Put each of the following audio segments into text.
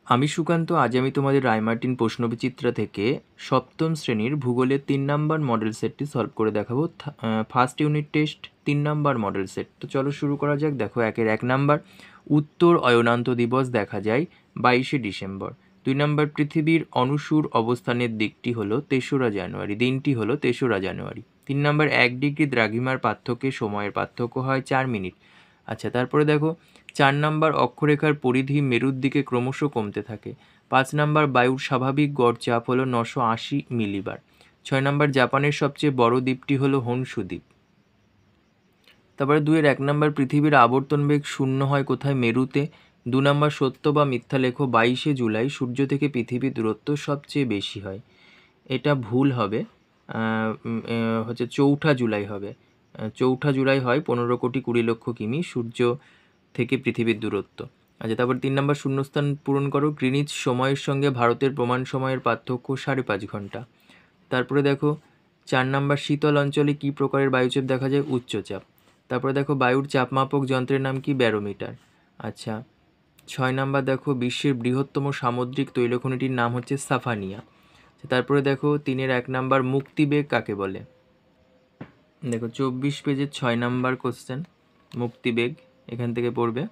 আমি সুকান্ত। আজ আমি তোমাদের রায়মার্টিন প্রশ্নবিচিত্রা থেকে সপ্তম শ্রেণীর ভূগোলের 3 নম্বর মডেল সেটটি সলভ করে দেখাবো। ফার্স্ট ইউনিট টেস্ট 3 নম্বর মডেল সেট। তো চলো শুরু করা যাক। দেখো 1 নম্বর, উত্তর অয়নান্ত দিবস দেখা যায় 22শে ডিসেম্বর। 2 নম্বর, পৃথিবীর অনুসুর অবস্থানের দিকটি হলো 3রা জানুয়ারি, দিনটি হলো 3রা জানুয়ারি। 3 নম্বর, 1 ডিগ্রি দ্রাঘিমার পার্থক্যে সময়ের পার্থক্য হয় 4 মিনিট। আচ্ছা, তারপরে দেখো 4 নম্বর, অক্ষরেখার পরিধি মেরুর দিকে ক্রমশ কমতে থাকে। 5 নম্বর, বায়ুর স্বাভাবিক গড় চাপ হলো 980 মিলিবার। 6 নম্বর, জাপানের সবচেয়ে বড় দ্বীপটি হলো হনসু দ্বীপ। তারপরে 2-1 নম্বর, পৃথিবীর আবর্তন বেগ শূন্য হয় কোথায়? মেরুতে। 2 নম্বর, সত্য বা মিথ্যা লেখো। 22শে জুলাই সূর্য থেকে পৃথিবীর দূরত্ব সবচেয়ে বেশি হয়। এটা ভুল হবে, হচ্ছে 4ঠা জুলাই হবে। 4ঠা জুলাই হয় 15,20,00,000 কিমি সূর্য থেকে পৃথিবীর দূরত্ব। আচ্ছা, তারপর 3 নম্বর, শূন্যস্থান পূরণ করো। গ্রিনিচ সময়ের সঙ্গে ভারতের প্রমাণ সময়ের পার্থক্য 5.5 ঘন্টা। তারপরে দেখো 4 নম্বর, শীতল অঞ্চলে কী প্রকারের বায়ুচাপ দেখা যায়? উচ্চচাপ। তারপরে দেখো বায়ুর চাপমাপক যন্ত্রের নাম কি? ব্যারোমিটার। আচ্ছা, 6 নম্বর, দেখো বিশ্বের বৃহত্তম সামুদ্রিক তৈলখনিটির নাম হচ্ছে সাফানিয়া। তারপরে দেখো 3-1 নম্বর, মুক্তিবেগ কাকে বলে? দেখো 24 পেজের 6 নম্বর কোশ্চেন, মুক্তিবেগ এখান থেকে পড়বে।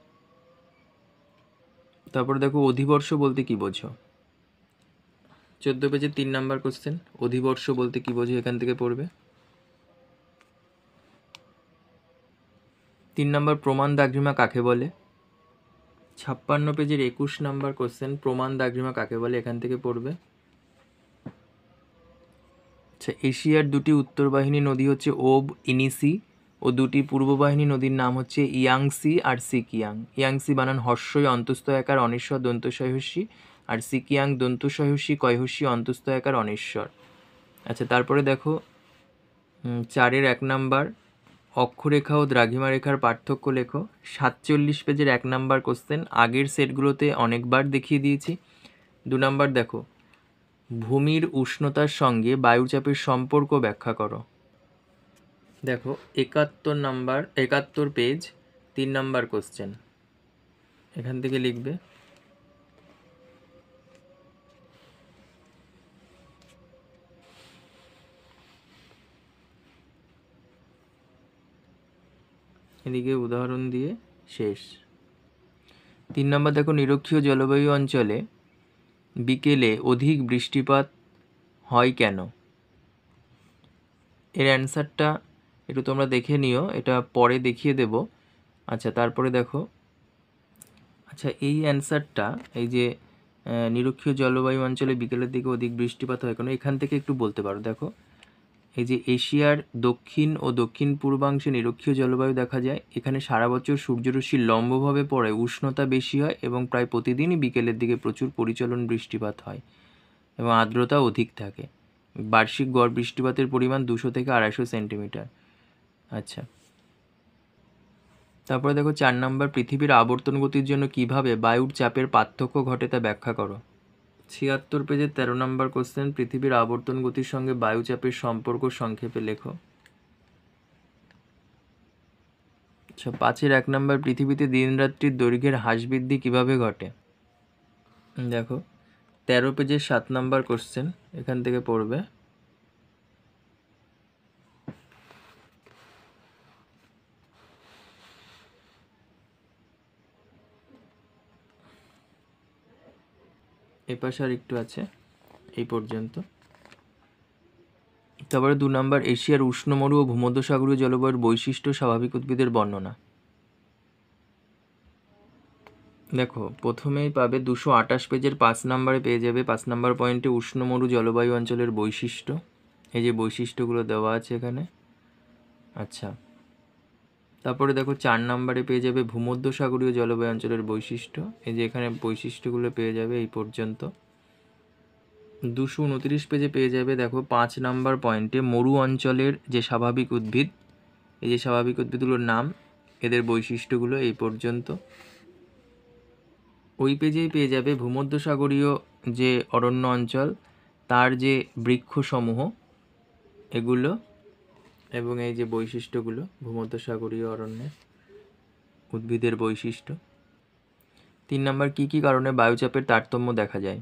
তারপরে দেখো অধিবর্ষ বলতে কি বোঝো? 14 পেজের 3 নম্বর কোশ্চেন, অধিবর্ষ বলতে কি বোঝো? এখান থেকে পড়বে। 3 নম্বর, প্রমাণ দাঘিমা কাকে বলে? 56 পেজের 21 নম্বর কোশ্চেন, প্রমাণ দাঘিমা কাকে বলে? এখান থেকে পড়বে। আচ্ছা, এশিয়ার 2টি উত্তর বাহিনী নদী হচ্ছে ওব, ইনিসি, ও 2টি পূর্ব বাহিনী নদীর নাম হচ্ছে ইয়াংসি আর সিকিয়াং। ইয়াংসি বানান হর্ষই অন্তস্থ একার অনেশ্বর দন্তসহস্যি, আর সিকিয়াং দন্তসহস্যি কয়হস্যি অন্তস্থ একার অনেশ্বর। আচ্ছা, তারপরে দেখো 4-1 নম্বর, অক্ষরেখা ও দ্রাঘিমা রেখার পার্থক্য লেখো। 47 পেজের 1 নম্বর কোশ্চেন, আগের সেটগুলোতে অনেকবার দেখিয়ে দিয়েছি। 2 নম্বর, দেখো ভূমির উষ্ণতার সঙ্গে বায়ুচাপের সম্পর্ক ব্যাখ্যা করো। দেখো 71 পেজ 3 নম্বর কোশ্চেন, এখান থেকে লিখবে। এদিকে উদাহরণ দিয়ে শেষ। 3 নম্বর, দেখো নিরক্ষীয় জলবায়ু অঞ্চলে বিকেলে অধিক বৃষ্টিপাত হয় কেন? এর অ্যান্সারটা একটু তোমরা দেখে নিও, এটা পরে দেখিয়ে দেব। আচ্ছা, তারপরে দেখো, আচ্ছা এই অ্যান্সারটা, এই যে নিরক্ষীয় জলবায়ু অঞ্চলে বিকেলের দিকে অধিক বৃষ্টিপাত হয় কেন, এখান থেকে একটু বলতে পারো। দেখো এই যে এশিয়ার দক্ষিণ ও দক্ষিণ পূর্বাংশে নিরক্ষীয় জলবায়ু দেখা যায়। এখানে সারা বছর সূর্যরশ্মি লম্বভাবে পড়ে, উষ্ণতা বেশি হয় এবং প্রায় প্রতিদিনই বিকেলের দিকে প্রচুর পরিচলন বৃষ্টিপাত হয় এবং আর্দ্রতা অধিক থাকে। বার্ষিক গড় বৃষ্টিপাতের পরিমাণ 200 থেকে 250 সেন্টিমিটার। আচ্ছা, তারপরে দেখো 4 নম্বর, পৃথিবীর আবর্তন গতির জন্য কিভাবে বায়ুর চাপের পার্থক্য ঘটে তা ব্যাখ্যা করো। 76 পেজের 13 নম্বর কোশ্চেন, পৃথিবীর আবর্তন গতির সঙ্গে বায়ুচাপের সম্পর্ক সংক্ষেপে লেখো। আচ্ছা, 5-1 নম্বর, পৃথিবীতে দিনরাত্রির দৈর্ঘ্যের হ্রাস বৃদ্ধি কিভাবে ঘটে? দেখো 13 পেজের 7 নম্বর কোশ্চেন, এখান থেকে পড়বে। এই পাশে আর একটু আছে, এই পর্যন্ত। তারপরে 2 নম্বর, এশিয়ার উষ্ণমরু ও ভূমধ্যসাগরীয় জলবায়ুর বৈশিষ্ট্য, স্বাভাবিক উদ্ভিদের বর্ণনা। দেখো প্রথমেই পাবে 228 পেজের 5 নম্বরে পেয়ে যাবে 5 নম্বর পয়েন্টে উষ্ণমরু জলবায়ু অঞ্চলের বৈশিষ্ট্য। এই যে বৈশিষ্ট্যগুলো দেওয়া আছে এখানে। আচ্ছা, তারপরে দেখো 4 নম্বরে পেয়ে যাবে ভূমধ্যসাগরীয় জলবায়ু অঞ্চলের বৈশিষ্ট্য। এই যে এখানে বৈশিষ্ট্যগুলো পেয়ে যাবে এই পর্যন্ত। 229 পেজে পেয়ে যাবে দেখো 5 নম্বর পয়েন্টে মরু অঞ্চলের যে স্বাভাবিক উদ্ভিদ, এই যে স্বাভাবিক উদ্ভিদগুলোর নাম, এদের বৈশিষ্ট্যগুলো এই পর্যন্ত। ওই পেজেই পেয়ে যাবে ভূমধ্যসাগরীয় যে অরণ্য অঞ্চল, তার যে বৃক্ষসমূহ এগুলো, এবং এই যে বৈশিষ্ট্যগুলো ভূমধ্যসাগরীয় অরণ্যের উদ্ভিদের বৈশিষ্ট্য। 3 নাম্বার কী কী কারণে বায়ুচাপের তারতম্য দেখা যায়?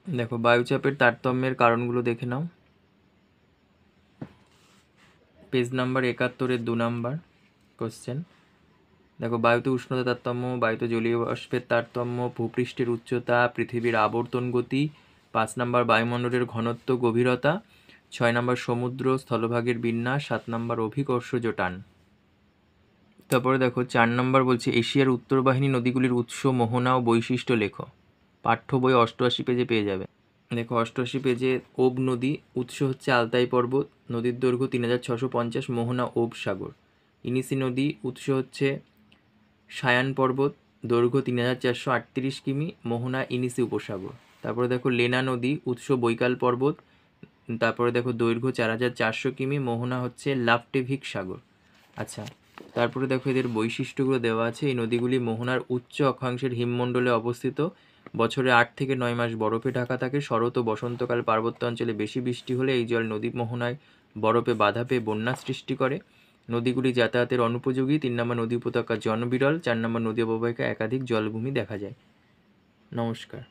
দেখো বায়ুচাপের তারতম্যের কারণগুলো দেখে নাও, পেজ নাম্বার 71-এর 2 নাম্বার কোশ্চেন। দেখো বায়ুতে উষ্ণতা তারতম্য, বায়ুতে জলীয় বাষ্পের তারতম্য, ভূপৃষ্ঠের উচ্চতা, পৃথিবীর আবর্তন গতি। 5 নাম্বার বায়ুমণ্ডলের ঘনত্ব গভীরতা। 6 নাম্বার সমুদ্র স্থলভাগের বিন্যাস। 7 নাম্বার অভিকর্ষজ টান। তারপরে দেখো 4 নাম্বার বলছে এশিয়ার উত্তরবাহিনী নদীগুলির উৎস, মোহনা ও বৈশিষ্ট্য লেখো। পাঠ্য বই 88 পেজে পেয়ে যাবে। দেখো 88 পেজে ওব নদী, উৎস হচ্ছে আলতাই পর্বত, নদীর দৈর্ঘ্য 3650, মোহনা ওব সাগর। ইনিসি নদী, উৎস হচ্ছে সায়ান পর্বত, দৈর্ঘ্য 3438 কিমি, মোহনা ইনিসি উপসাগর। তারপরে দেখো লেনা নদী, উৎস বৈকাল পর্বত, তারপরে দেখো দৈর্ঘ্য 4400 কিমি, মোহনা হচ্ছে লাভটেভিক সাগর। আচ্ছা, তারপরে দেখো এদের বৈশিষ্ট্যগুলো দেওয়া আছে। এই নদীগুলি মোহনার উচ্চ অক্ষাংশের হিমমণ্ডলে অবস্থিত। বছরে 8 থেকে 9 মাস বরফে ঢাকা থাকে। শরৎ ও বসন্তকাল পার্বত্য অঞ্চলে বেশি বৃষ্টি হলে এই জল নদী মোহনায় বরফে বাধা পেয়ে বন্যা সৃষ্টি করে। নদীগুলি যাতায়াতের অনুপযোগী। 3 নম্বর নদী উপত্যকা জনবিরল। 4 নম্বর নদী অববাহিকায় একাধিক জলভূমি দেখা যায়। নমস্কার।